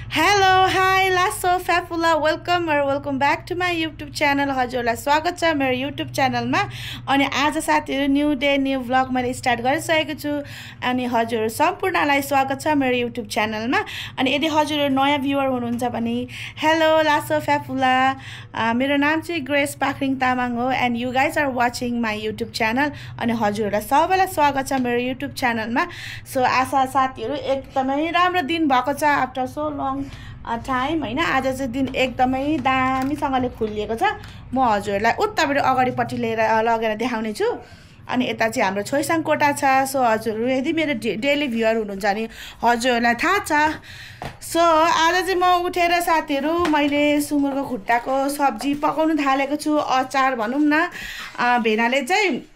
Hello, hi, Lasso Fafula. Welcome back to my YouTube channel. हजुरलाई स्वागत छ मेरो YouTube च्यानलमा। अनि आज साथीहरु न्यू डे न्यू भ्लग मैले स्टार्ट गरिसकेको छु। अनि हजुरहरु सम्पूर्णलाई स्वागत छ मेरो YouTube च्यानलमा। अनि यदि हजुरहरु नयाँ भ्युअर हुनुहुन्छ भने हेलो लासो फ्याफुला। मेरो नाम चाहिँ ग्रेस पाखरिङ तामाङ हो and you guys are watching my YouTube channel. अनि हजुरहरुलाई सबैलाई स्वागत छ मेरो YouTube च्यानलमा। सो आशा साथीहरु एकदमै राम्रो दिन भएको छ आफ्टर सो लङ टाइम हैन। आज चाहिँ दिन एकदमै दामीसँगले खुलिएको छ। म हजुरहरुलाई उताबाट अगाडिपट्टि लिएर लगेर देखाउने छु। अनि यता चाहिँ हाम्रो छोइसाङ कोठा छ। सो हजुरहरु यदि मेरो डेली भ्युअर हुनुहुन्छ भने हजुरहरुलाई थाहा छ। सो आज चाहिँ म उठेर साथीहरु मैले सुँगुरको खुट्टाको सब्जी पकाउन थालेको छु। अचार भनौं न। भेनाले चाहिँ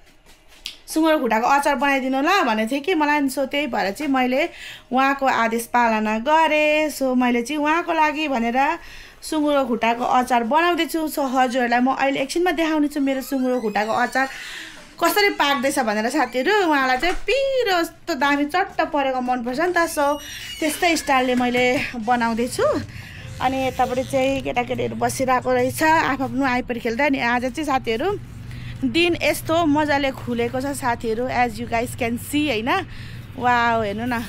सुँगुरको खुट्टाको अचार बनाइदिनु ल भनेको थियो कि मलाई। सो त्यही भएर चाहिँ मैले उहाँको आदेश पालना गरेँ। सो मैले चाहिँ उहाँको लागि भनेर सुँगुरको खुट्टाको अचार बनाउँदैछु। सो हजुरहरूलाई म अहिले एकछिनमा देखाउने छु मेरो सुँगुरको खुट्टाको अचार कसरी पाक्दैछ भनेर। साथीहरु उहाँलाई चाहिँ पिरो यस्तो दामी चट्ट परेको मनपर्छ नि त। सो त्यस्तै स्टाइलले मैले बनाउँदैछु। अनि यतापट्टि चाहिँ केटाकेटीहरू बसिरहेको रहेछ आफ्नो आइपरी खेल्दै। अनि आज चाहिँ साथीहरु दिन यस्तो मजाले खुलेको छ साथीहरु as you guys can see हैन। वाउ हेर्नु न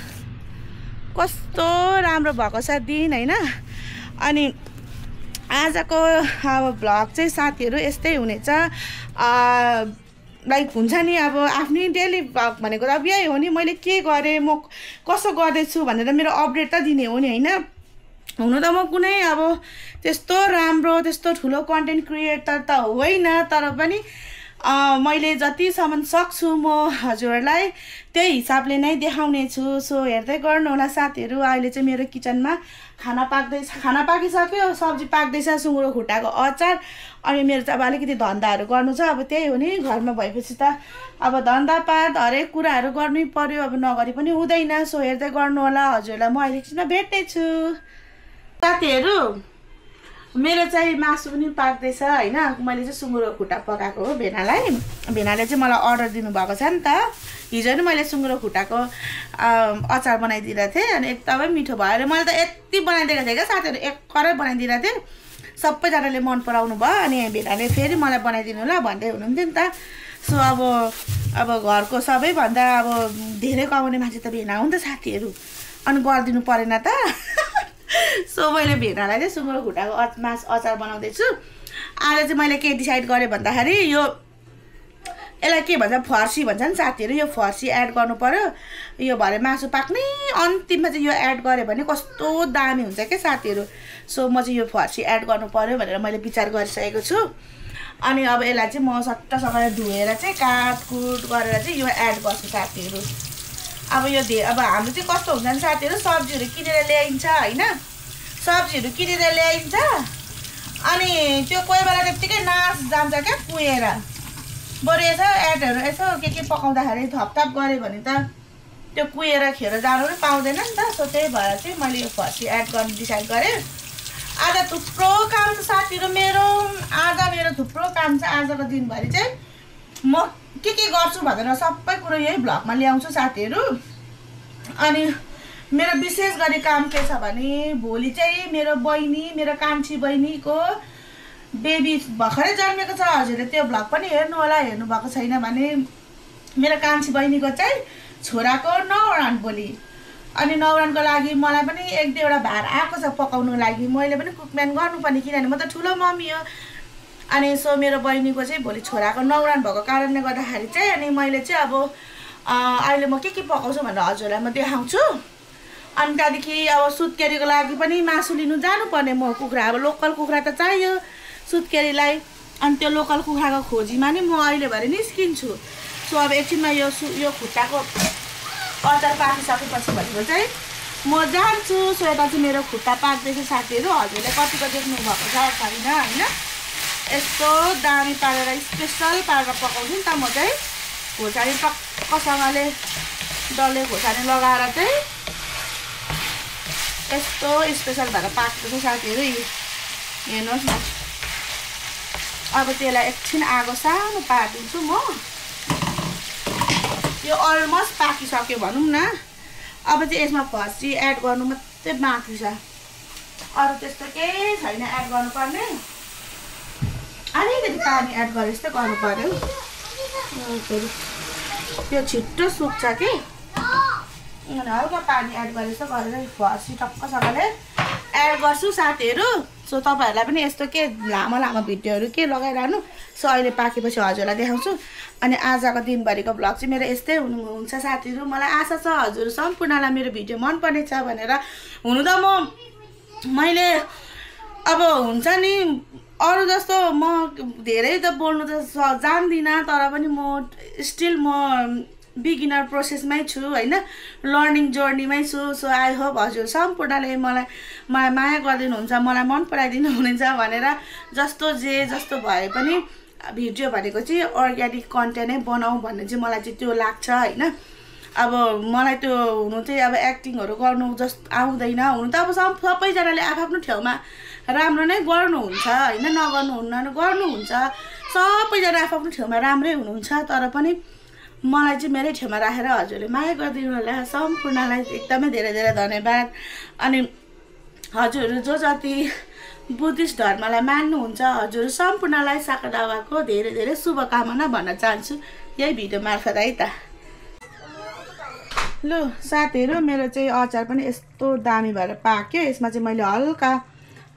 कस्तो राम्रो भएको छ दिन हैन। अनि आजको अब भ्लग चाहिँ साथीहरु यस्तै हुनेछ। लाइक हुन्छ नि अब आफ्नै डेली भ्लग भनेको त अब यही हो नि। मैले के गरेँ म कसो गर्दैछु भनेर मेरो अपडेट त दिने हो नि हैन। हुन त म कुनै अब त्यस्तो राम्रो त्यस्तो ठुलो कन्टेन्ट क्रिएटर त होइन, तर पनि मैले जतिसम्म सक्छु म हजुरहरूलाई त्यही हिसाबले नै देखाउने छु। सो हेर्दै गर्नु होला साथीहरु। अहिले चाहिँ मेरो किचनमा खाना पाक्दैछ, खाना पाकिसक्यो, सब्जी पाक्दैछ, सुँगुरको खुट्टाको अचार। अनि मेरो चाहिँ अब अलिकति धन्दाहरू गर्नु छ। अब त्यही हो नि घरमा भएपछि त अब धन्दापात हरेक कुराहरू गर्नै पर्यो। अब नगरी पनि हुँदैन। सो हेर्दै गर्नु होला। हजुरलाई म अहिले एकछिनमा भेट्दै छु। साथीहरु मेरो चाहिँ मासु पनि पाक्दैछ हैन। मैले चाहिँ सुँगुरको खुट्टा पकाएको हो भेनालाई। भेनाले चाहिँ मलाई अर्डर दिनु भएको छ नि त। हिजो नि मैले सुँगुरको खुट्टाको अचार बनाइदिएको थिएँ। अनि एकदमै मिठो भयो। मैले त यति बनाइदिएको थिएँ क्या साथीहरु, एक करै बनाइदिएको थिएँ। सबैजनाले मन पराउनु भयो। अनि भेनाले फेरि मलाई बनाइदिनु ल भन्दै हुनुहुन्थ्यो नि त। सो अब घरको सबैभन्दा अब धेरै कमाउने मान्छे त भेना हो नि त साथीहरु। अनि गरिदिनु परेन त। सो मैले भेनालाई चाहिँ सुँगुरको खुट्टाको अचार बनाउँदैछु। आज चाहिँ मैले के डिसाइड गरेँ भन्दाखेरि यो यसलाई के भन्छ फर्सी भन्छ नि साथीहरु। यो फर्सी एड गर्नु पर्यो। यो भरे मासु पाक्ने अन्तिममा चाहिँ यो एड गरे भने कस्तो दामी हुन्छ के साथीहरु। सो म चाहिँ यो फर्सी एड गर्नु पर्यो भनेर मैले विचार गरिसकेको छु। अनि अब यसलाई चाहिँ म सट्टसँगले धुएर चाहिँ काटकुट गरेर चाहिँ यो एड गर्छु साथीहरु। अब यो अब हाम्रो चाहिँ कस्तो हुन्छ नि साथीहरु, सब्जीहरु किनेर ल्याइन्छ हैन। सब्जीहरु किनेर ल्याइन्छ अनि त्यो कोही बेला त्यतिकै नास जान्छ क्या कुहेर। बरु यसो एडहरू यसो के पकाउँदाखेरि थपथाप गऱ्यो भने त त्यो कुहेर खेर जानु पनि पाउँदैन नि त। सो त्यही भएर चाहिँ मैले यो फर्सी एड गर्न डिसाइड गरेँ। आज थुप्रो काम छ साथीहरु मेरो। आज मेरो थुप्रो काम छ। आजको दिनभरि चाहिँ म के गर्छु भनेर सबै कुरो यही भ्लगमा ल्याउँछु साथीहरु। अनि मेरो विशेष गरी काम के छ भने भोलि चाहिँ मेरो बहिनी, मेरो कान्छी बहिनीको बेबी भर्खरै जन्मेको छ। हजुरले त्यो भ्लग पनि हेर्नु होला। हेर्नु भएको छैन भने मेरो कान्छी बहिनीको चाहिँ छोराको न्वारान भोलि। अनि न्वारानको लागि मलाई पनि एक दुईवटा भार आएको छ पकाउनुको लागि। मैले पनि कुकम्यान गर्नुपर्ने किनभने म त ठुलो मम्मी हो। अनि सो मेरो बहिनीको चाहिँ भोलि छोराको न्वारान भएको कारणले गर्दाखेरि चाहिँ अनि मैले चाहिँ अब अहिले म के पकाउँछु भनेर हजुरलाई म देखाउँछु। अनि त्यहाँदेखि अब सुत्केरीको लागि पनि मासु लिनु जानुपर्ने म। कुखुरा अब लोकल कुखुरा त चाहियो सुत्केरीलाई। अनि त्यो लोकल कुखुराको खोजीमा नि म अहिले भरे निस्किन्छु। सो अब एकछिनमा यो खुट्टाको अचार पाकिसकेपछि भनेको चाहिँ म जान्छु। सो यता चाहिँ मेरो खुट्टा पाक्दैछ साथीहरु। हजुरले कतिको देख्नु भएको छ छैन हैन। यस्तो दामी पारेर स्पेसल पारेर पकाउँछु नि त म चाहिँ। खोर्सानी टक्कसँगले डल्ले खोर्सानी लगाएर चाहिँ यस्तो स्पेसल भएर पाकेको छ साथीहरु। हेर्नुहोस् न। अब त्यसलाई एकछिन आगो सानो पारिदिन्छु म। यो अलमोस्ट पाकिसक्यो भनौँ न। अब चाहिँ यसमा फर्सी एड गर्नु मात्रै बाँकी छ। अरू त्यस्तो केही छैन एड गर्नुपर्ने अलिकति पानी एड गरे जस्तो गर्नु पर्यो त्यो छिट्टो सुक्छ कि अनि हल्का पानी एड गरे जस्तो गरेर फर्सी टक्कसँगले एड गर्छु साथीहरू सो तपाईँहरूलाई पनि यस्तो के लामो लामो भिडियोहरू के लगाइरहनु सो अहिले पाकेपछि हजुरलाई देखाउँछु अनि आजको दिनभरिको भ्लग चाहिँ मेरो यस्तै हुन्छ साथीहरू मलाई आशा छ हजुर सम्पूर्णलाई मेरो भिडियो मन पर्नेछ भनेर हुनु त मैले अब हुन्छ नि अरू जस्तो म धेरै त बोल्नु त जान्दिनँ तर पनि म स्टिल म बिगिनर प्रोसेसमै छु हैन लर्निङ जर्नीमै छु सो आई होप हजुर सम्पूर्णले मलाई माया गरिदिनुहुन्छ मलाई मन पराइदिनु हुनुहुन्छ भनेर जस्तो भए पनि भिडियो भनेको चाहिँ अर्ग्यानिक कन्टेन्टै बनाऊ भन्ने चाहिँ मलाई चाहिँ त्यो लाग्छ हैन अब मलाई त्यो हुनु चाहिँ अब एक्टिङहरू गर्नु आउँदैन हुनु त अब सबैजनाले आफ्नो ठाउँमा राम्रो नै गर्नुहुन्छ हैन नगर्नुहुन्न गर्नुहुन्छ सबैजना आफ्नो ठाउँमा राम्रै हुनुहुन्छ तर पनि मलाई चाहिँ मेरै ठाउँमा राखेर हजुरले माया गरिदिनु होला सम्पूर्णलाई एकदमै धेरै धेरै धन्यवाद अनि हजुरहरू जो जति बुद्धिस्ट धर्मलाई मान्नुहुन्छ हजुर सम्पूर्णलाई साकेदावाको धेरै धेरै शुभकामना भन्न चाहन्छु यही भिडियो मार्फत है त ल साथीहरू मेरो चाहिँ अचार पनि यस्तो दामी भएर पाक्यो यसमा चाहिँ मैले हल्का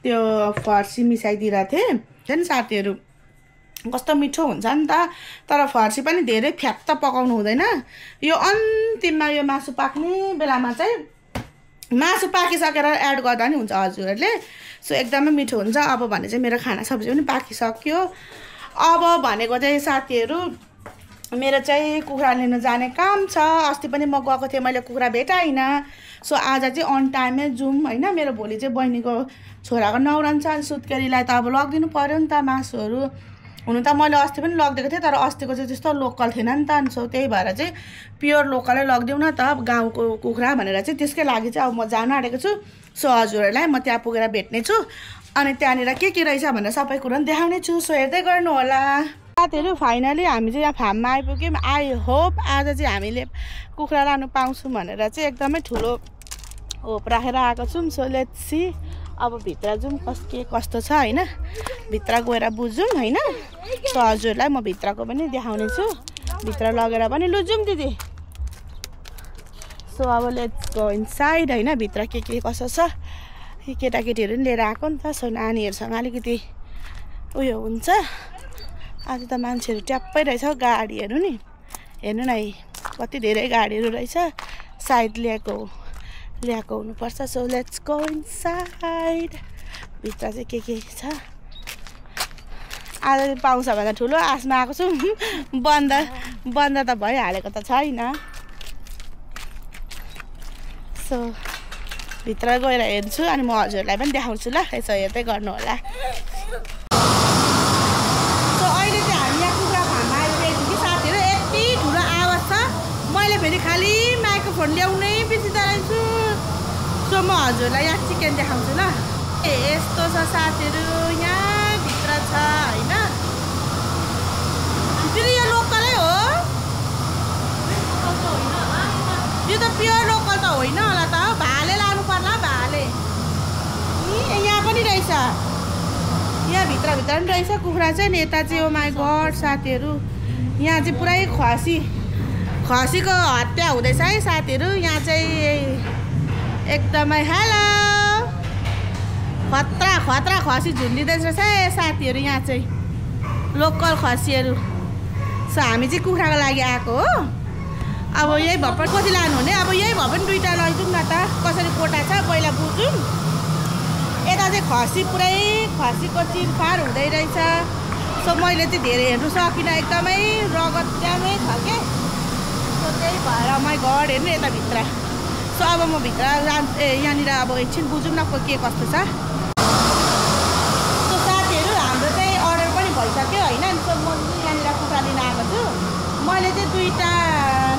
त्यो फर्सी मिसाइदिरहेको थिएँ नि साथीहरू कस्तो मिठो हुन्छ नि त तर फर्सी पनि धेरै फ्याप्त पकाउनु हुँदैन यो अन्तिममा यो मासु पाक्ने बेलामा चाहिँ मासु पाकिसकेर एड गर्दा नि हुन्छ हजुरहरूले सो एकदमै मिठो हुन्छ अब भने चाहिँ मेरो खाना सब्जी पनि पाकिसक्यो अब भनेको चाहिँ साथीहरू मेरो चाहिँ कुखुरा लिन जाने काम छ अस्ति पनि म गएको थिएँ मैले कुखुरा भेटाइनँ सो आज चाहिँ अन टाइममै जाउँ हैन मेरो भोलि चाहिँ बहिनीको छोराको न्वारन छ सुत्केरीलाई त अब लगिदिनु पर्यो नि त मासुहरू हुनु त मैले अस्ति पनि लगिदिएको थिएँ तर अस्तिको चाहिँ त्यस्तो लोकल थिएन नि त सो त्यही भएर चाहिँ प्योर लोकलै लगिदिउँ न त गाउँको कुखुरा भनेर चाहिँ त्यसकै लागि चाहिँ अब म जान आँटेको छु सो हजुरहरूलाई म त्यहाँ पुगेर भेट्ने छु अनि त्यहाँनिर के रहेछ भनेर सबै कुरो पनि देखाउने छु सो हेर्दै गर्नु होला साथीहरू फाइनली हामी चाहिँ यहाँ फार्ममा आइपुग्यौँ आई होप आज चाहिँ हामीले कुखुरा लानु पाउँछौँ भनेर चाहिँ एकदमै ठुलो होप राखेर आएको छौँ सो लेट्स सी अब भित्र जाउँ कस्तो छ हैन भित्र गएर बुझौँ हैन सो हजुरलाई म भित्रको पनि देखाउने छु भित्र लगेर पनि लु जाउँ दिदी सो अब लेट्स गो इनसाइड हैन भित्र के कसो छ केटाकेटीहरू पनि लिएर आएको नि त सो नानीहरूसँग अलिकति उयो हुन्छ आज त मान्छेहरू ट्याप्पै रहेछ गाडीहरू नि हेर्नु न कति धेरै गाडीहरू रहेछ सायद ल्याएको हुनुपर्छ सो लेट्स गो इनसाइड भित्र चाहिँ के छ आज पाउँछ भने ठुलो आशमा आएको छु बन्द त भइहालेको त छैन सो भित्र गएर हेर्छु अनि म हजुरलाई पनि देखाउँछु ल यसो हेर्दै गर्नु होला सो अहिले चाहिँ हामी यहाँ कुखुरा फार्ममा आइपुगेको कि साथीहरू यति ठुलो आवाज छ मैले फेरि खालि माइक्रोफोन ल्याउनै बिर्सिँदो रहेछु सो म हजुरलाई यहाँ चिकन देखाउँछु ल यस्तो छ साथीहरू यहाँ भित्र छ हैन फेरि यो लोकलै हो यो त प्योर लोकल त होइन होला त भाले लानु पर्ला भाले यहाँ पनि रहेछ यहाँ भित्र पनि रहेछ कुखुरा चाहिँ यता चाहिँ ओ माई गड साथीहरू यहाँ चाहिँ पुरै खसीको हत्या हुँदैछ है साथीहरू यहाँ चाहिँ एकदमै हेलो खतरा खसी झुन्डिँदैछ है साथीहरू यहाँ चाहिँ लोकल खसीहरू सो हामी चाहिँ कुखुराको लागि आएको हो अब यही भए कति लानु हुने अब यही भए पनि दुईवटा लैजाउँ न त कसरी कोटा छ पहिला बुझौँ यता चाहिँ पुरै खसीको चिरफार हुँदै रहेछ सो मैले चाहिँ धेरै हेर्नु सकिनँ एकदमै रगत त्यहाँमै छ के सो त्यही भएर मै घर हेर्नु यता भित्र सो अब म भित्र यहाँनिर अब एकछिन बुझौँ न के कस्तो छ सो साथीहरू हाम्रो चाहिँ अर्डर पनि भइसक्यो होइन सो म यहाँनिर कुखुरा लिन आएको छु मैले चाहिँ दुईवटा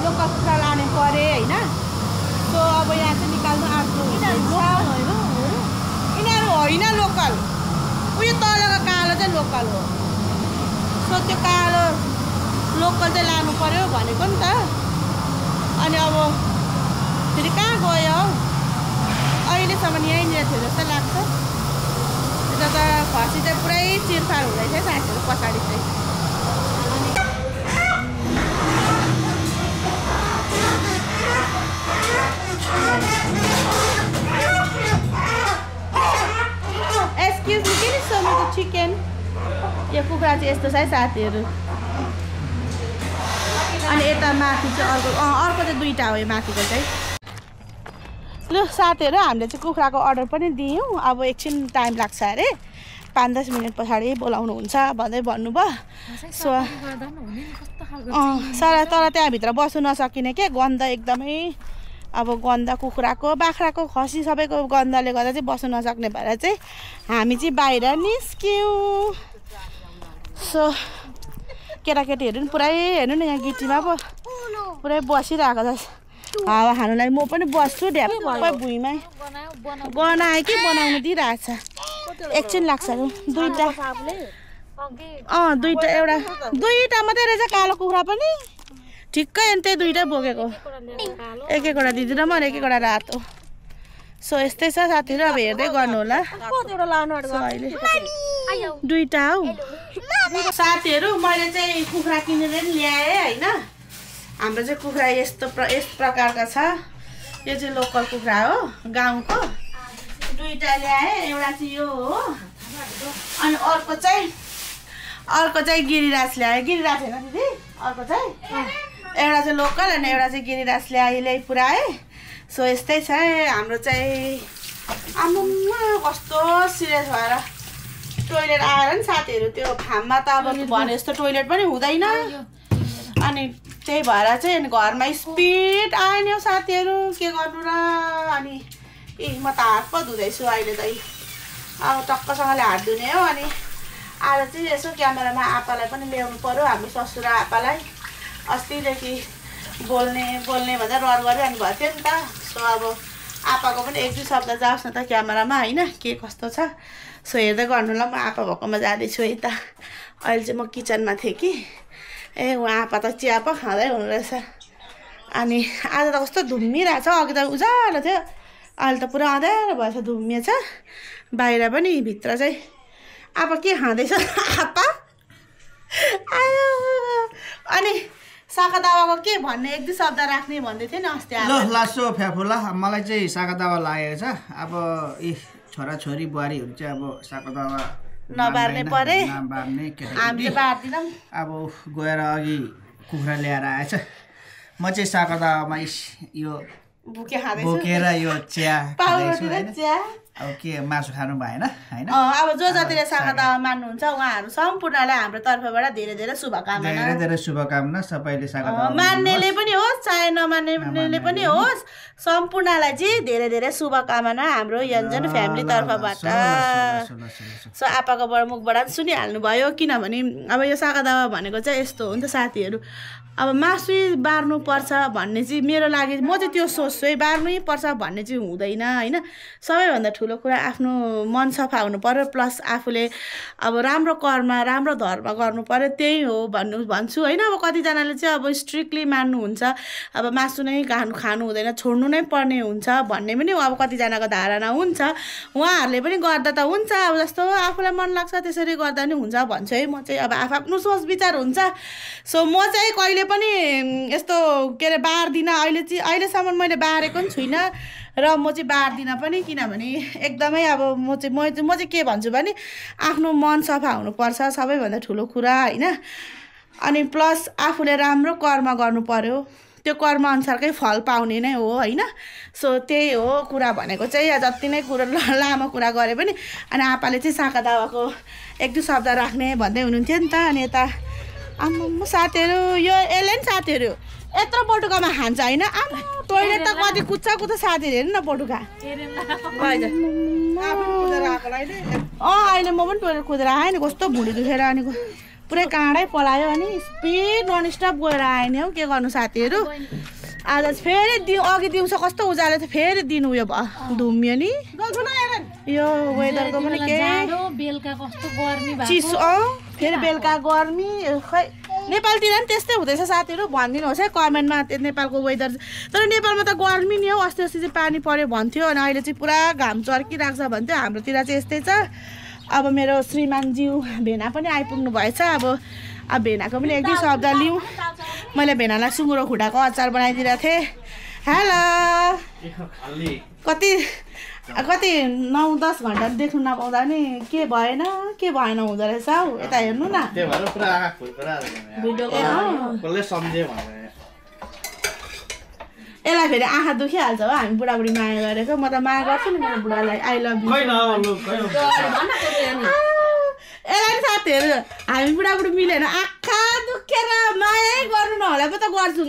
लोकल कुखुरा लाने परेँ होइन सो अब यहाँ चाहिँ निकाल्नु आफ्नो यिनीहरू होइन लोकल उयो तलको कालो चाहिँ लोकल हो सो त्यो कालो लोकल चाहिँ लानु पर्यो भनेको नि त अनि अब फेरि कहाँ गयो हौ अहिलेसम्म यहीँनिर दिएको थियो जस्तो लाग्छ यता त खसी चाहिँ पुरै चिरफार हुँदैछ साथीहरू पछाडि चाहिँ एक्सक्युज मी किन सोमेको चिकन यो कुखुरा चाहिँ यस्तो छ है साथीहरू अनि यता माथि चाहिँ अर्को चाहिँ दुईवटा हो यो माथिको चाहिँ ल साथीहरू हामीले चाहिँ कुखुराको अर्डर पनि दियौँ अब एकछिन टाइम लाग्छ अरे 5-10 मिनट पछाडि बोलाउनुहुन्छ भन्दै भन्नुभयो सो तर त्यहाँभित्र बस्नु नसकिने के गन्ध एकदमै अब गन्ध कुखुराको बाख्राको खसी सबैको गन्धले गर्दा चाहिँ बस्नु नसक्ने भएर चाहिँ हामी चाहिँ बाहिर निस्क्यौँ सो केटाकेटीहरू पनि पुरै हेर्नु न यहाँ गिटीमा पो पुरै बसिरहेको छ हावा खानुलाई म पनि बस्छु ढ्याप्पै भुइँमै बनाए कि बनाउनु दिइरहेछ एकछिन लाग्छ दुईवटा दुईवटा मात्रै रहेछ कालो कुखुरा पनि ठिक्कै अनि त्यही दुईवटा बोकेको एक एकवटा दिदी र म एक एकवटा रातो सो यस्तै छ साथीहरू अब हेर्दै गर्नु होला अहिले दुईवटा हौ साथीहरू मैले चाहिँ कुखुरा किनेर नि ल्याएँ होइन हाम्रो चाहिँ कुखुरा यस प्रकारका छ यो चाहिँ लोकल कुखुरा हो गाउँको दुईवटा ल्याएँ एउटा चाहिँ यो हो अनि अर्को चाहिँ गिरिराज ल्याएँ गिरिराज होइन दिदी अर्को चाहिँ एउटा चाहिँ लोकल अनि एउटा चाहिँ गिरिराज ल्याइ पुऱ्याएँ सो यस्तै छ हाम्रो चाहिँ आम्मा कस्तो सिरियस भएर टोइलेट आएर नि साथीहरू त्यो फार्ममा त अब भने जस्तो टोइलेट पनि हुँदैन अनि त्यही भएर चाहिँ अनि घरमा स्पिड आयो नि हौ साथीहरू के गर्नु र अनि म त हात पो धुँदैछु अहिले त अब टक्कसँगले हात धुने हो अनि आज चाहिँ यसो क्यामेरामा आपालाई पनि ल्याउनु पर्यो हाम्रो ससुरा आपालाई अस्तिदेखि बोल्ने भन्दा रहर गरिरहनु भएको थियो नि त सो अब आपाको पनि 1-2 शब्द जाओस् न त क्यामेरामा होइन के कस्तो छ सो हेर्दै गर्नुलाई म आप्पा भएकोमा जाँदैछु है त अहिले चाहिँ म किचनमा थिएँ कि उहाँ आप्पा त चिया पो खाँदै हुनुहुरहेछ अनि आज त कस्तो धुम्मिरहेछ अघि त उज्यालो थियो अहिले त पुरा अँध्यारो भएछ धुम्मिएछ बाहिर पनि भित्र चाहिँ आप्पा के खाँदैछ आप्पा आयो अनि सागा दावाको के भन्ने 1-2 शब्द राख्ने भन्दै थियो नि अस्ति ल लासो फ्याफुला मलाई चाहिँ सागा दावा लागेको छ अब छोराछोरी बुहारीहरू चाहिँ अब सागा दावा नबार्ने परे नबार्ने हामीले बार्दिनौँ अब गएर अघि कुखुरा ल्याएर आएछ म चाहिँ सागा दावामा यो बोकेर यो चिया खाँदैछु हैन अब के मासु खानु भएन हैन अब जो जतिले सागा दावा मान्नुहुन्छ उहाँहरू सम्पूर्णलाई हाम्रो तर्फबाट धेरै धेरै शुभकामना सबैले सागा दावा मान्नेले पनि होस् चाहे नमान्नेले पनि होस् सम्पूर्णलाई चाहिँ धेरै धेरै शुभकामना हाम्रो यन्जन फ्यामिली तर्फबाट सो आपाको मुखबाट सुनिहाल्नु भयो किनभने अब यो सागा दावा भनेको चाहिँ यस्तो हो नि त साथीहरू अब मासु बार्नुपर्छ भन्ने चाहिँ मेरो लागि म चाहिँ त्यो सोच्छु है बार्नै पर्छ भन्ने चाहिँ हुँदैन होइन सबैभन्दा ठुलो कुरा आफ्नो मन सफा हुनु पर्यो प्लस आफूले अब राम्रो कर्म राम्रो धर्म गर्नु पर्यो त्यही हो भन्छु होइन अब कतिजनाले चाहिँ अब स्ट्रिक्टली मान्नुहुन्छ अब मासु नै खानु हुँदैन छोड्नु नै पर्ने हुन्छ भन्ने पनि अब कतिजनाको धारणा हुन्छ उहाँहरूले पनि गर्दा त हुन्छ अब जस्तो आफूलाई मन लाग्छ त्यसरी गर्दा नि हुन्छ भन्छु है म चाहिँ अब आफ्नो सोच विचार हुन्छ सो म चाहिँ कहिले पनि यस्तो के अरे बार्दिनँ अहिलेसम्म मैले बारेको पनि छुइनँ र म चाहिँ बार्दिनँ पनि किनभने एकदमै अब म चाहिँ के भन्छु भने आफ्नो मन सफा हुनुपर्छ सबैभन्दा ठुलो कुरा होइन अनि प्लस आफूले राम्रो कर्म गर्नु पर्यो त्यो कर्म अनुसारकै फल पाउने नै हो होइन सो त्यही हो कुरा भनेको चाहिँ जति नै कुरा लामो कुरा गरे पनि अनि आपाले चाहिँ सागा दावाको 1-2 शब्द राख्ने भन्दै हुनुहुन्थ्यो नि त अनि यता आम्मा साथीहरू यो यसले नि साथीहरू यत्रो बटुकामा खान्छ होइन आम्मा टोइलेट त कति कुद्छ साथीहरू हेर्नु न बटुका अहिले म पनि टोइलेट कुदेर आएँ नि कस्तो भुँडी दुखेर अनि पुरै काँडै पलायो अनि स्पिड ननस्टप गएर आएँ नि हौ के गर्नु साथीहरू आज फेरि अघि दिउँसो कस्तो उज्यालो थियो फेरि दिन उयो भयो धुम्यो नि यो वेदरको पनि के चिसो फेरि बेलुका गर्मी खै नेपालतिर पनि त्यस्तै हुँदैछ साथीहरू भनिदिनुहोस् है कमेन्टमा नेपालको वेदर तर नेपालमा त गर्मी नि हो अस्ति चाहिँ पानी पर्यो भन्थ्यो अनि अहिले चाहिँ पुरा घाम चर्किरहेको छ भन्थ्यो हाम्रोतिर चाहिँ यस्तै छ अब मेरो श्रीमानज्यू भेना पनि आइपुग्नु भएछ अब भेनाको पनि एक दुई शब्द लिउँ मैले भेनालाई सुँगुरो खुट्टाको अचार बनाइदिएको थिएँ हेलो कति 9-10 घन्टा देख्नु नपाउँदा नि के भएन हुँदो रहेछ हौ यता हेर्नु न यसलाई फेरि आँखा दुखिहाल्छ हो हामी बुढाबुढी माया गरेको म त माया गर्छु नि मेरो बुढालाई आई लभ यु यसलाई साथीहरू हामी बुढाबुढी मिलेन आँखा दुखेर माया गर्नु नहोला पो त गर्छु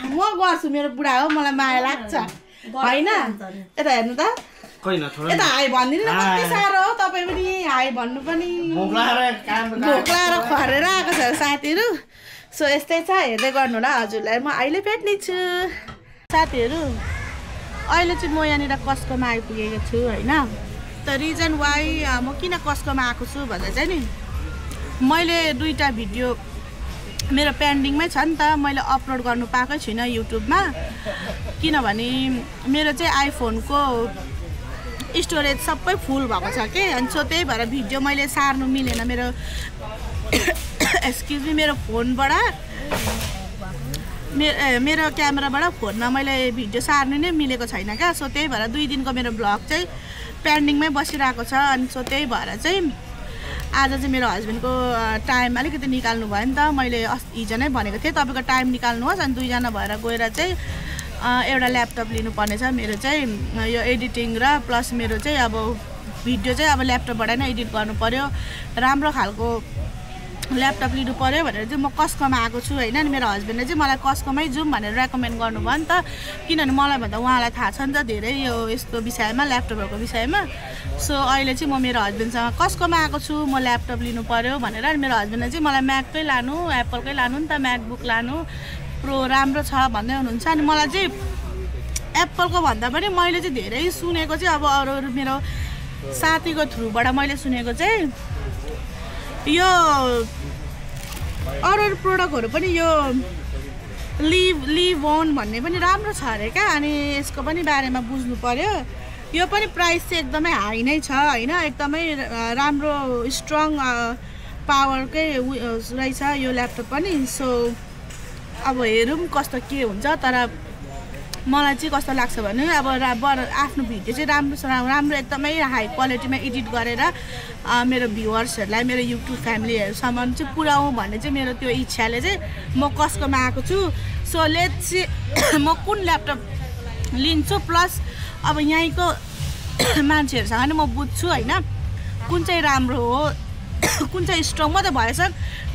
म गर्छु मेरो बुढा हो मलाई माया लाग्छ होइन यता हेर्नु त यता हाई भनिदिनु न कति साह्रो हो तपाईँ पनि हाई भन्नु पनि भोक लाएर खरेर आएको छ साथीहरू सो यस्तै छ हेर्दै गर्नु होला हजुरलाई म अहिले भेट्ने छु साथीहरू अहिले चाहिँ म यहाँनिर कस्कोमा आइपुगेको छु होइन त रिजन वाइ म किन कस्कोमा आएको छु भन्दा चाहिँ नि मैले 2टा भिडियो मेरो पेन्डिङमै छ नि त मैले अपलोड गर्नु पाएकै छुइनँ युट्युबमा किनभने मेरो चाहिँ आइफोनको स्टोरेज सबै फुल भएको छ कि अनि सो त्यही भएर भिडियो मैले सार्नु मिलेन मेरो एक्सक्युज मी मेरो फोनबाट मेरो क्यामेराबाट फोनमा मैले भिडियो सार्नु नै मिलेको छैन क्या सो त्यही भएर 2 दिनको मेरो ब्लग चाहिँ पेन्डिङमै बसिरहेको छ अनि सो त्यही भएर चाहिँ आज चाहिँ मेरो हस्बेन्डको टाइम अलिकति निकाल्नु भयो नि त मैले हिजो नै भनेको थिएँ तपाईँको टाइम निकाल्नुहोस् अनि 2 जना भएर गएर चाहिँ एउटा ल्यापटप लिनुपर्नेछ मेरो चाहिँ यो एडिटिङ र प्लस मेरो चाहिँ अब भिडियो चाहिँ अब ल्यापटपबाट नै एडिट गर्नु पर्यो राम्रो खालको ल्यापटप लिनु पर्यो भनेर चाहिँ म कस्कोमा आएको छु होइन अनि मेरो हस्बेन्डले चाहिँ मलाई कस्कोमै जाउँ भनेर रेकमेन्ड गर्नुभयो नि त किनभने मलाई भन्दा उहाँलाई थाहा छ नि त धेरै यो यस्तो विषयमा ल्यापटपहरूको विषयमा सो अहिले चाहिँ म मेरो हस्बेन्डसँग कस्कोमा आएको छु म ल्यापटप लिनु पर्यो भनेर अनि मेरो हस्बेन्डले चाहिँ मलाई म्याककै लानु एप्पलकै लानु नि त म्याकबुक लानु प्रो राम्रो छ भन्दै हुनुहुन्छ अनि मलाई चाहिँ एप्पलको भन्दा पनि मैले चाहिँ धेरै सुनेको चाहिँ अब अरू मेरो साथीको थ्रुबाट मैले सुनेको चाहिँ यो अरू प्रोडक्टहरू पनि यो लिभ ओन भन्ने पनि राम्रो छ अरे क्या अनि यसको पनि बारेमा बुझ्नु पर्यो यो पनि प्राइस चाहिँ एकदमै हाई नै छ होइन एकदमै राम्रो स्ट्रङ पावरकै रहेछ यो ल्यापटप पनि सो अब हेरौँ कस्तो के हुन्छ तर मलाई चाहिँ कस्तो लाग्छ भने अब आफ्नो भिडियो चाहिँ राम्रो एकदमै हाई क्वालिटीमा एडिट गरेर मेरो भ्युवर्सहरूलाई मेरो युट्युब फ्यामिलीहरूसम्म चाहिँ पुऱ्याउँ भन्ने चाहिँ मेरो त्यो इच्छाले चाहिँ म कस्कोमा आएको छु सो लेट्स चाहिँ म कुन ल्यापटप लिन्छु प्लस अब यहीँको मान्छेहरूसँग नि म बुझ्छु होइन कुन चाहिँ राम्रो हो कुन चाहिँ स्ट्रङ म त भएछ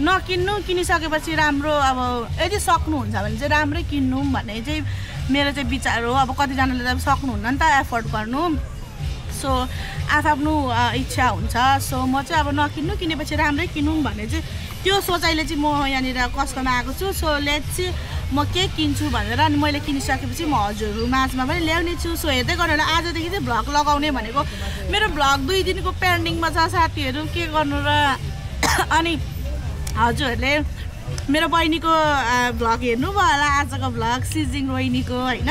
नकिन्नु किनिसकेपछि राम्रो अब यदि सक्नुहुन्छ भने चाहिँ राम्रै किन्नु भन्ने चाहिँ मेरो चाहिँ विचार हो अब कतिजनाले त सक्नुहुन्न नि त एफोर्ड गर्नु सो आफ्नो इच्छा हुन्छ सो म चाहिँ अब नकिन्नु किनेपछि राम्रै किनौँ भन्ने चाहिँ त्यो सोचाइले चाहिँ म यहाँनिर कस्कोमा आएको छु सो लेट्स चाहिँ म के किन्छु भनेर अनि मैले किनिसकेपछि म हजुरहरू माझमा पनि ल्याउने छु सो हेर्दै गरेर आजदेखि चाहिँ भ्लग लगाउने भनेको मेरो भ्लग 2 दिनको पेन्डिङमा छ साथीहरू के गर्नु र अनि हजुरहरूले मेरो बहिनीको भ्लग हेर्नुभयो होला आजको भ्लग सिजिङ रोहिनीको होइन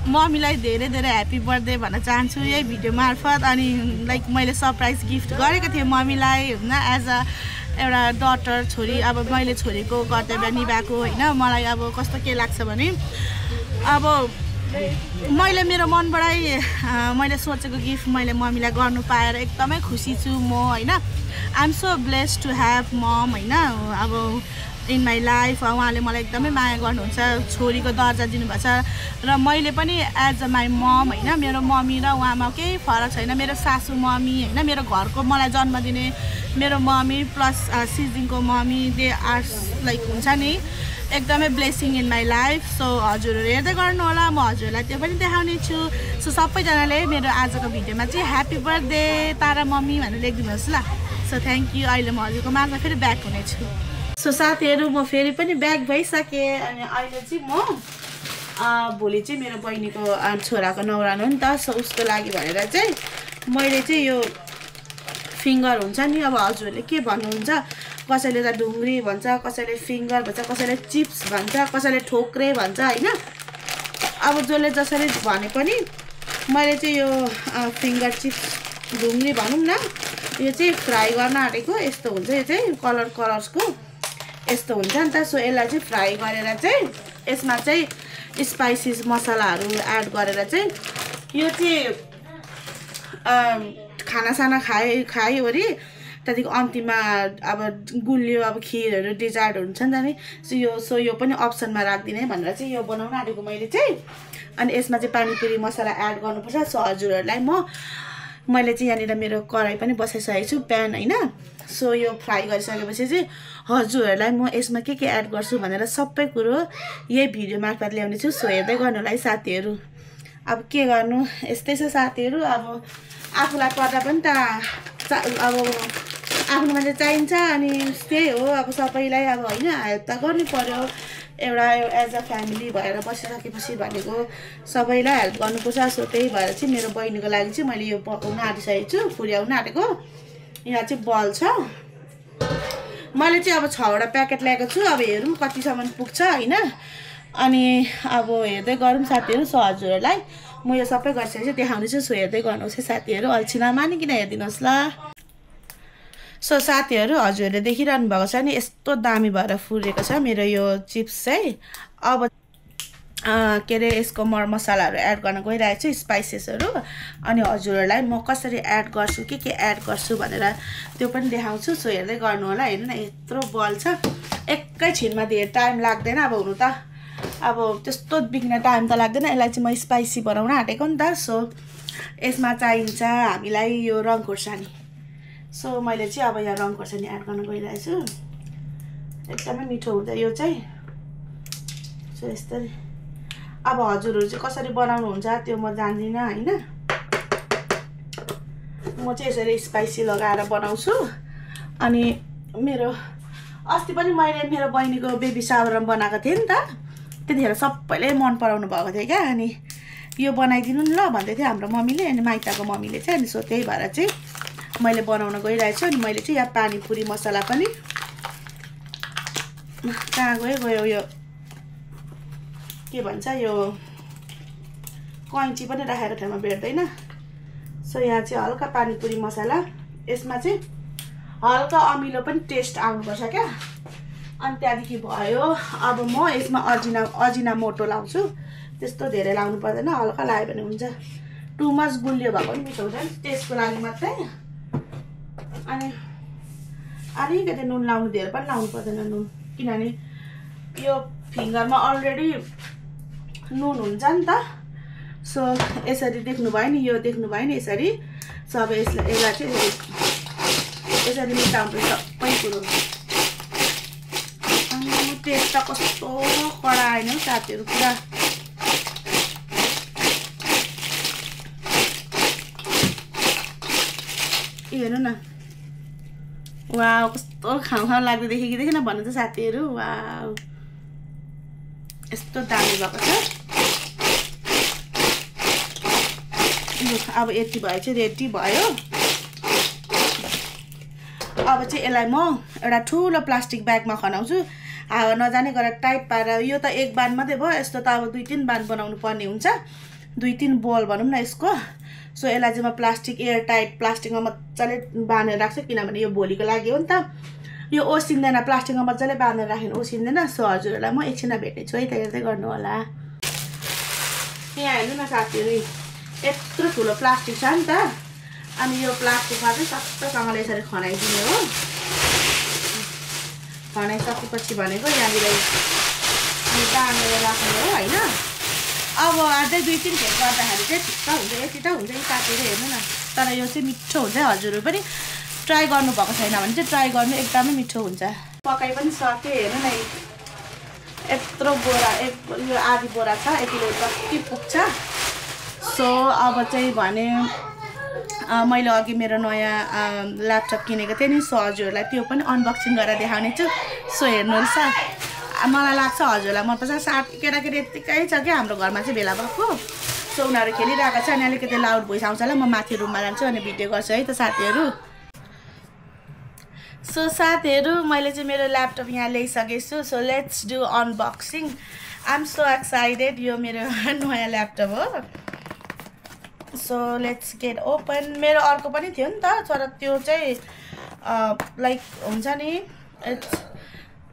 मम्मीलाई धेरै धेरै ह्याप्पी बर्थडे भन्न चाहन्छु यही भिडियो मार्फत अनि लाइक मैले सरप्राइज गिफ्ट गरेको थिएँ मम्मीलाई होइन एज अ एउटा डटर छोरी अब मैले छोरीको कर्तव्य निभाएको होइन मलाई अब कस्तो के लाग्छ भने अब मैले मेरो मनबाटै मैले सोचेको गिफ्ट मैले मम्मीलाई गर्नु पाएर एकदमै खुसी छु म होइन I am so blessed to have mom होइन अब इन माई लाइफ उहाँले मलाई एकदमै माया गर्नुहुन्छ छोरीको दर्जा दिनुभएको छ र मैले पनि एज अ माई मम होइन मेरो मम्मी र उहाँमा केही फरक छैन मेरो सासू मम्मी होइन मेरो घरको मलाई जन्म दिने मेरो मम्मी प्लस सिजिङको मम्मी दे आर लाइक हुन्छ नि एकदमै blessing in my life so हजुरहरू हेर्दै गर्नु होला म हजुरहरूलाई त्यो पनि देखाउने छु सो सबैजनाले मेरो आजको भिडियोमा चाहिँ ह्याप्पी बर्थडे तारा मम्मी भनेर लेखिदिनुहोस् ल सो थ्याङ्क यू अहिले म हजुरको माझमा फेरि ब्याक हुनेछु सो साथीहरू म फेरि पनि ब्याक भइसकेँ अनि अहिले चाहिँ म भोलि चाहिँ मेरो बहिनीको छोराको न्वारान हो नि त सो उसको लागि भनेर चाहिँ मैले चाहिँ यो फिङ्गर हुन्छ नि अब हजुरहरूले के भन्नुहुन्छ कसैले त ढुङ्ग्री भन्छ, कसैले फिङ्गर भन्छ, कसैले चिप्स भन्छ, कसैले ठोक्रे भन्छ हैन। अब जसले जसरी भने पनि मैले चाहिँ यो फिङ्गर चिप्स ढुङ्ग्री भनौँ न, यो चाहिँ फ्राई गर्न आँटेको। यस्तो हुन्छ, यो चाहिँ कलर्सको यस्तो हुन्छ नि त। सो यसलाई चाहिँ फ्राई गरेर चाहिँ यसमा चाहिँ स्पाइसिस मसलाहरू एड गरेर चाहिँ यो चाहिँ खानासाना खाइवरी त्यहाँदेखि अन्तिममा अब गुलियो अब खिरहरू डेजर्ट हुन्छ नि त नि। सो यो पनि अप्सनमा राखिदिने भनेर चाहिँ यो बनाउन आँटेको मैले चाहिँ। अनि यसमा चाहिँ पानीपुरी मसला एड गर्नुपर्छ। सो हजुरहरूलाई मैले चाहिँ यहाँनिर मेरो कराई पनि बसाइसकेको छु, प्यान हैन। सो यो फ्राई गरिसकेपछि चाहिँ हजुरहरूलाई म यसमा के एड गर्छु भनेर सबै कुरो यही भिडियो मार्फत ल्याउने छु। सो हेर्दै गर्नु होला है साथीहरू। अब के गर्नु, यस्तै छ साथीहरू। अब आफूलाई पर्दा पनि त अब आफ्नोमा चाहिँ चाहिन्छ, अनि त्यही हो अब सबैलाई अब हैन हेल्प त गर्नु पर्यो। एउटा एज अ फ्यामिली भएर बसिसकेपछि भनेको सबैलाई हेल्प गर्नुपर्छ। सो त्यही भएर चाहिँ मेरो बहिनीको लागि चाहिँ मैले यो पकाउन आँटिसकेको छु, फुर्याउन आँटेको। यहाँ चाहिँ बल छ, मैले चाहिँ अब 6वटा प्याकेट ल्याएको छु। अब हेरौँ कतिसम्म पुग्छ हैन। अनि अब हेर्दै गरौँ साथीहरू। सो हजुरहरूलाई म यो सबै गरिसकेपछि देखाउँदैछु। सो हेर्दै गर्नुहोस् है साथीहरू, अल्छी नमानिकन हेरिदिनुहोस् ल। सो साथीहरू हजुरहरूले देखिरहनु भएको छ नि, यस्तो दामी भएर फुरेको छ मेरो यो चिप्स चाहिँ। अब के अरे यसको मरमसलाहरू एड गर्न गइरहेको छु, स्पाइसेसहरू। अनि हजुरहरूलाई म कसरी एड गर्छु, के एड गर्छु भनेर त्यो पनि देखाउँछु। सो हेर्दै गर्नु होला। हेर्नु न यत्रो बल छ, एकैछिनमा धेरै टाइम लाग्दैन। अब हुनु त अब त्यस्तो बिग्न टाइम त लाग्दैन। यसलाई चाहिँ म स्पाइसी बनाउन आँटेको नि त। सो यसमा चाहिन्छ हामीलाई यो रङ खोर्सानी। सो मैले चाहिँ अब यहाँ रङ खोर्सानी एड गर्न गइरहेको छु। एकदमै मिठो हुन्छ यो चाहिँ। सो यस्तरी अब हजुरहरू चाहिँ कसरी बनाउनुहुन्छ त्यो म जान्दिनँ हैन। म चाहिँ यसरी स्पाइसी लगाएर बनाउँछु। अनि मेरो अस्ति पनि मैले मेरो बहिनीको बेबी सावरमा बनाएको थिएँ नि त, त्यतिखेर सबैले मन पराउनु भएको थियो क्या। अनि यो बनाइदिनु नि ल भन्दै थियो हाम्रो मम्मीले, अनि माइताको मम्मीले चाहिँ। अनि सो त्यही भएर चाहिँ मैले बनाउन गइरहेको छु। अनि मैले चाहिँ यहाँ पानीपुरी मसला पनि कहाँ गयो यो के भन्छ यो कैँची पनि राखेको ठाउँमा भेट्दैन। सो यहाँ चाहिँ हल्का पानीपुरी मसला, यसमा चाहिँ हल्का अमिलो पनि टेस्ट आउनुपर्छ क्या। अनि त्यहाँदेखि भयो अब म यसमा अजिना मोटो लाउँछु। त्यस्तो धेरै लाउनु पर्दैन, हल्का लायो भने हुन्छ। टु मच गुलियो भएको पनि मिठो हुँदैन, टेस्टको लागि मात्रै। अनि अलिकति नुन लाउनु, धेरै पनि लाउनु पर्दैन नुन, किनभने यो फिङ्गरमा अलरेडी नुन हुन्छ नि त। सो यसरी देख्नुभयो नि, यो देख्नुभयो नि यसरी। सो अब यसलाई चाहिँ यसरी मिसाउनु सबै कुरो। टेस्ट त कस्तो कडा आएन हौ साथीहरू, पुरा हेर्नु न। वाउ कस्तो खाउँ लाग्दो देखेन भन्नु त साथीहरू। वाउ यस्तो दामी भएको छ। अब यति भयो चाहिँ रेडी भयो। अब चाहिँ यसलाई म एउटा ठुलो प्लास्टिक ब्यागमा खनाउँछु, हावा नजाने गरेर टाइट पारेर। यो त एक बान मात्रै भयो, यस्तो त अब 2-3 बान बनाउनु पर्ने हुन्छ, 2-3 बोल भनौँ न यसको। सो यसलाई चाहिँ म प्लास्टिक एयर टाइट प्लास्टिकमा मजाले बाँधेर राख्छु, किनभने यो भोलिको लागि हो नि त। यो ओसिँदैन, प्लास्टिकमा मजाले बाँधेर राख्यो भने ओसिँदैन। सो हजुरहरूलाई म एकछिनमा भेट्ने छु है त, हेर्दै गर्नु होला। यहाँ हेर्नु न साथीहरू, यत्रो ठुलो प्लास्टिक छ नि त। अनि यो प्लास्टिकमा चाहिँ सस्तोसँगले यसरी खनाइदिने हो। खनाइसकेपछि भनेको यहाँनिर बाँधेर राख्ने हो हैन। अब अझै 2-3 खेप गर्दाखेरि चाहिँ ठिक्क हुन्छ, यति त हुन्छ साथीहरू। हेर्नु न, तर यो चाहिँ मिठो हुन्छ। हजुरहरू पनि ट्राई गर्नुभएको छैन भने चाहिँ ट्राई गर्नु, एकदमै मिठो हुन्छ। पकाइ पनि सक्यो। हेर्नु न यत्रो बोरा, यो आधी बोरा छ, 1 किलो जति पुग्छ। सो अब चाहिँ भने मैले अघि मेरो नयाँ ल्यापटप किनेको थिएँ नि। सो हजुरहरूलाई त्यो पनि अनबक्सिङ गरेर देखाउने छु। सो हेर्नुहोस्, मलाई लाग्छ हजुरलाई मनपर्छ। केटाकेटी यत्तिकै छ क्या हाम्रो घरमा चाहिँ भेला भएको। सो उनीहरू खेलिरहेको छ, अनि अलिकति लाउड भोइस आउँछ होला। म माथि रुममा जान्छु अनि भिडियो गर्छु है त साथीहरू। सो साथीहरु मैले चाहिँ मेरो ल्यापटप यहाँ ल्याइसकेको छु so let's do unboxing I am so excited यो मेरो नयाँ ल्यापटप हो सो लेट्स गेट ओपन मेरो अर्को पनि थियो नि त तर त्यो चाहिँ लाइक हुन्छ नि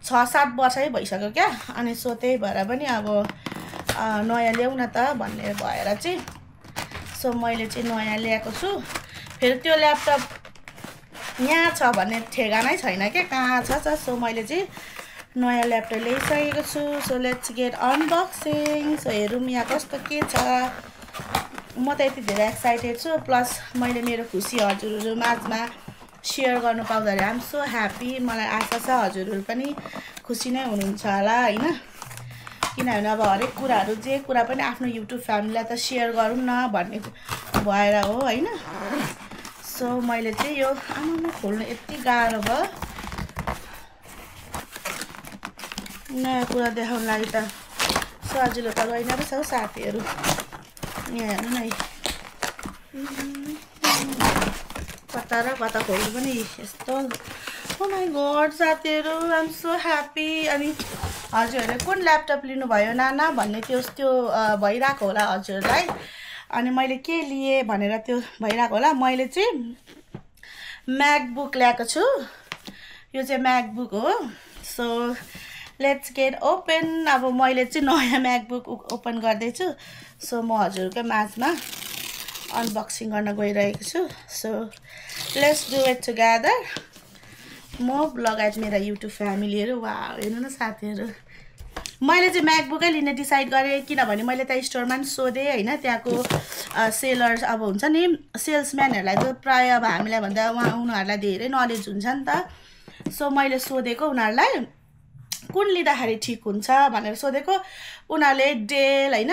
6-7 वर्षै भइसक्यो क्या अनि सो त्यही भएर पनि अब नयाँ ल्याउ न त भन्ने भएर चाहिँ सो मैले चाहिँ नयाँ ल्याएको छु फेरि त्यो ल्यापटप यहाँ छ भन्ने ठेगानै छैन क्या कहाँ छ सो मैले चाहिँ नयाँ ल्यापटप ल्याइसकेको छु so let's get unboxing so हेरौँ यहाँ कस्तो के छ म त यति धेरै एक्साइटेड छु प्लस मैले मेरो खुसी हजुरहरू माझमा सेयर गर्नु पाउँदाखेरि आइ एम सो ह्याप्पी मलाई आशा छ हजुरहरू पनि खुसी नै हुनुहुन्छ होला हैन किनभने अब हरेक कुराहरू जे कुरा पनि आफ्नो युट्युब फ्यामिलीलाई त सेयर गरौँ न भन्ने भएर हो हैन सो मैले चाहिँ यो आमामा खोल्नु यति गाह्रो भयो नयाँ कुरा देखाउन लागि त सजिलो त रहेन रहेछ हौ साथीहरू यहाँ हेर्नु न कता र कता खोल्नु पनि यस्तो ओ माई गॉड साथीहरू आइ एम सो ह्याप्पी अनि हजुरहरूले कुन ल्यापटप लिनुभयो नाना भन्ने त्यो भइरहेको होला हजुरहरूलाई अनि मैले के लिए भनेर त्यो भइरहेको होला मैले चाहिँ म्याकबुक ल्याएको छु यो चाहिँ म्याकबुक हो सो लेट्स गेट ओपन अब मैले चाहिँ नयाँ म्याकबुक ओपन गर्दैछु सो म हजुरकै माझमा अनबक्सिङ गर्न गइरहेको छु so let's do it together म लगायत मेरा युट्युब फ्यामिलीहरू वा हेर्नु न साथीहरू मैले चाहिँ म्याकबुकै लिने डिसाइड गरेँ किनभने मैले त्यहाँ स्टोरमा पनि सोधेँ होइन त्यहाँको सेलर्स अब हुन्छ नि सेल्सम्यानहरूलाई त प्रायः अब हामीलाई भन्दा उनीहरूलाई धेरै नलेज हुन्छ नि त सो मैले सोधेको उनीहरूलाई कुन लिँदाखेरि ठिक हुन्छ भनेर सोधेको उनीहरूले डेल होइन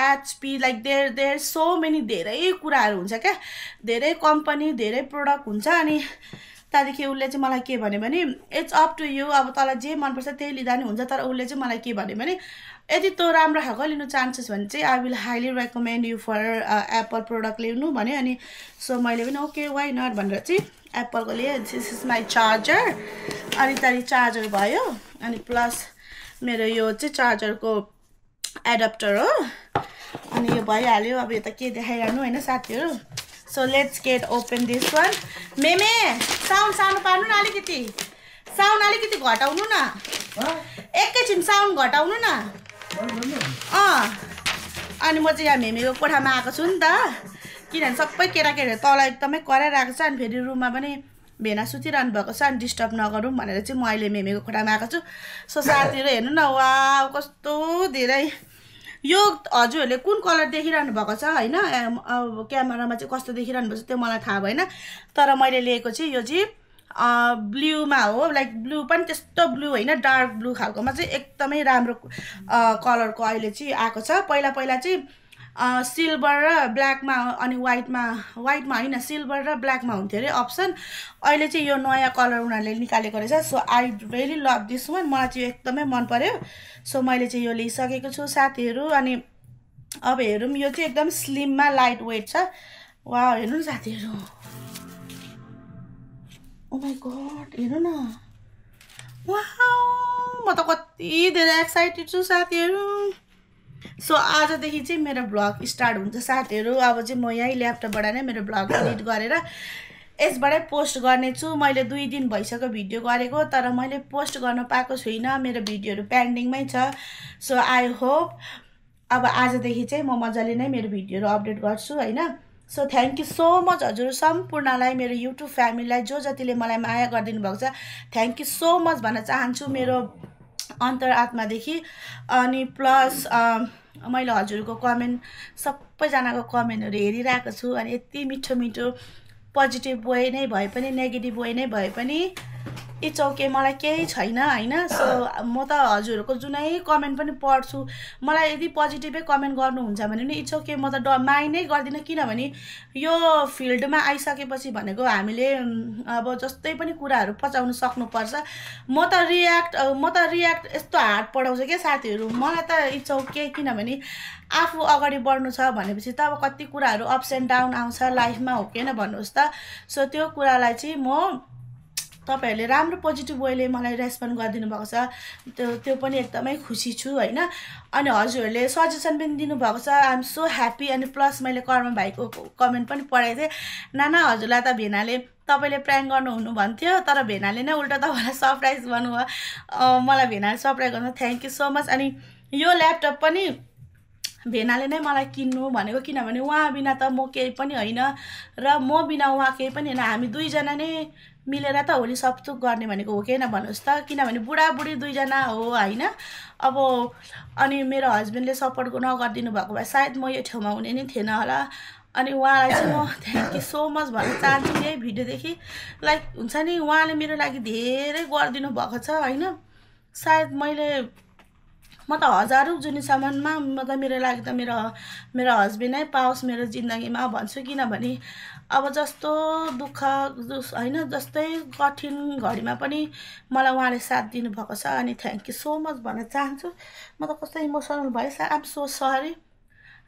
HP like there so many धेरै कुराहरू हुन्छ क्या धेरै कम्पनी धेरै प्रोडक्ट हुन्छ अनि त्यहाँदेखि उसले चाहिँ मलाई के भन्यो भने इट्स अप टु यु अब तँलाई जे मनपर्छ त्यही लिँदा नि हुन्छ तर उसले चाहिँ मलाई के भन्यो भने यदि तँ राम्रो खालको लिनु चाहन्छस् भने चाहिँ I will highly recommend you for Apple product लिनु भन्यो अनि सो मैले पनि ओके वाइ नट भनेर चाहिँ एप्पलको लिएँ दिस इज माई चार्जर अनि त्यहाँदेखि चार्जर भयो अनि प्लस मेरो यो चाहिँ चार्जरको एडप्टर हो अनि यो भइहाल्यो अब यो त के देखाइरहनु होइन साथीहरू so let's get open this one मेमे साउन्ड सानो पार्नु न अलिकति साउन्ड अलिकति घटाउनु न एकैछिन साउन्ड घटाउनु न अनि म चाहिँ यहाँ मेमेको कोठामा आएको छु नि त किनभने सबै केटाकेटीहरू तल एकदमै कराइरहेको छ अनि फेरि रुममा पनि भेना सुतिरहनु भएको छ अनि डिस्टर्ब नगरौँ भनेर चाहिँ म अहिले मेमेको कोठामा आएको छु सो साथीहरू हेर्नु न वा कस्तो धेरै यो हजुरहरूले कुन कलर देखिरहनु भएको छ होइन अब क्यामेरामा चाहिँ कस्तो देखिरहनु भएको छ त्यो मलाई थाहा भएन तर मैले लिएको चाहिँ यो चाहिँ ब्लूमा हो लाइक ब्लू पनि त्यस्तो ब्लू होइन डार्क ब्लू खालकोमा चाहिँ एकदमै राम्रो कलरको अहिले चाहिँ आएको छ पहिला चाहिँ सिल्भर र ब्ल्याकमा अनि व्हाइटमा होइन सिल्भर र ब्ल्याकमा हुन्थ्यो अरे अप्सन अहिले चाहिँ यो नयाँ कलर उनीहरूले निकालेको रहेछ so I really love this one मलाई चाहिँ एकदमै मन पर्यो सो मैले चाहिँ यो लिइसकेको छु साथीहरू अनि अब हेरौँ यो चाहिँ एकदम स्लिममा लाइट वेट छ वा हेर्नु न साथीहरू ओ माई गॉड हेर्नु न वाउ म त कति धेरै एक्साइटेड छु साथीहरू सो आजदेखि चाहिँ मेरो ब्लग स्टार्ट हुन्छ साथीहरू अब चाहिँ म यही ल्यापटपबाट नै मेरो ब्लग एडिट गरेर यसबाटै पोस्ट गर्नेछु मैले 2 दिन भइसक्यो भिडियो गरेको तर मैले पोस्ट गर्न पाएको छुइनँ मेरो भिडियोहरू पेन्डिङमै छ सो आई होप अब आजदेखि चाहिँ म मजाले नै मेरो भिडियोहरू अपडेट गर्छु होइन so thank you so much हजुर सम्पूर्णलाई मेरो युट्युब फ्यामिलीलाई जो जतिले मलाई माया गरिदिनु भएको छ थ्याङ्क यू सो मच भन्न चाहन्छु मेरो अन्तरात्मादेखि अनि प्लस मैले हजुरको कमेन्ट सबैजनाको कमेन्टहरू हेरिरहेको छु अनि यति मिठो मिठो पोजिटिभ वे नै भए पनि नेगेटिभ वे नै भए पनि इट्स ओके मलाई केही छैन होइन सो म त हजुरहरूको जुनै कमेन्ट पनि पढ्छु मलाई यदि पोजिटिभै कमेन्ट गर्नुहुन्छ भने नि इट्स ओके म त माइन्डै गर्दिनँ किनभने यो फिल्डमा आइसकेपछि भनेको हामीले अब जस्तै पनि कुराहरू पचाउनु सक्नुपर्छ म त रियाक्ट यस्तो हार्ड पढाउँछ क्या साथीहरू मलाई त इट्स ओके किनभने आफू अगाडि बढ्नु छ भनेपछि त अब कति कुराहरू अप्स एन्ड डाउन आउँछ लाइफमा हो कि होइन भन्नुहोस् त सो त्यो कुरालाई चाहिँ म तपाईहरुले राम्रो पोजिटिभ वेले मलाई रेस्पोन्ड गरिदिनु भएको छ त्यो पनि एकदमै खुसी छु हैन अनि हजुरहरुले सजेसन पनि दिनु भएको छ आई एम सो ह्यापी अनि प्लस मैले कर्म भाइको कमेन्ट पनि पढाएको थिएँ नाना हजुरलाई त भेनाले तपाईले प्र्याङ्क गर्नु हुनु भन्थ्यो तर भेनाले नै उल्टा तपाईलाई सरप्राइज गर्नुभयो मलाई भेनाले सरप्राइज गर्नु थ्यांक यू सो मच अनि यो ल्यापटप पनि भेनाले नै मलाई किन्नु भनेको किनभने उहाँ बिना त म केही पनि हैन र म बिना उहाँ केही पनि हैन हामी दुई जना नै मिलेर त हो नि सब थुक गर्ने भनेको हो किन भन्नुस् त किनभने बुढाबुढी दुई जना हो हैन अब अनि मेरो हस्बेन्डले सपोर्ट नगर्दिनु भएको भए सायद म यो ठाउँमा हुने नै थिएन होला अनि उहाँलाई चाहिँ म थ्यांक यू सो मच भन्न चाहन्छु यही भिडियोदेखि लाइक हुन्छ नि उहाँले मेरो लागि धेरै गरिदिनु भएको छ हैन सायद मैले म त हजारौं जुनीसम्ममा म त मेरो लागि त मेरो हस्बेन्ड नै पाओस् मेरो जिन्दगीमा भन्छु किनभने अब जस्तो दुःख हैन जस्तै कठिन घडीमा पनि मलाई उहाँले साथ दिनु भएको छ अनि थ्यांक यू सो मच भन्न चाहन्छु म त कस्तो इमोसनल भएँ आई एम सो सरी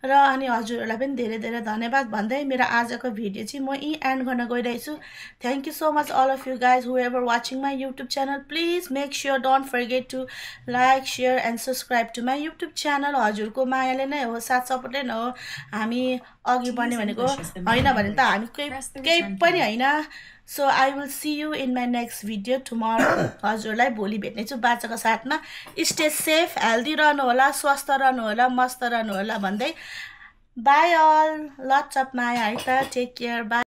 र अनि हजुरहरुलाई पनि धेरै धेरै धन्यवाद भन्दै मेरो आजको भिडियो चाहिँ म एन्ड गर्न गइरहेछु thank you so much all of you guys whoever watching my YouTube channel please make sure don't forget to like share and subscribe to my YouTube channel हजुरको मायाले नै हो साथ सपोर्टले नै हो हामी अघि बढ्ने भनेको हैन भने त हामी केही पनि हैन So I will see you in my next video tomorrow. हजुरलाई भोलि भेट्ने छु बाचाको साथमा स्टे सेफ हेल्दी रहनु होला स्वस्थ रहनु होला मस्त रहनु होला भन्दै बाय अल लट्स अफ माया है त टेक केयर बाय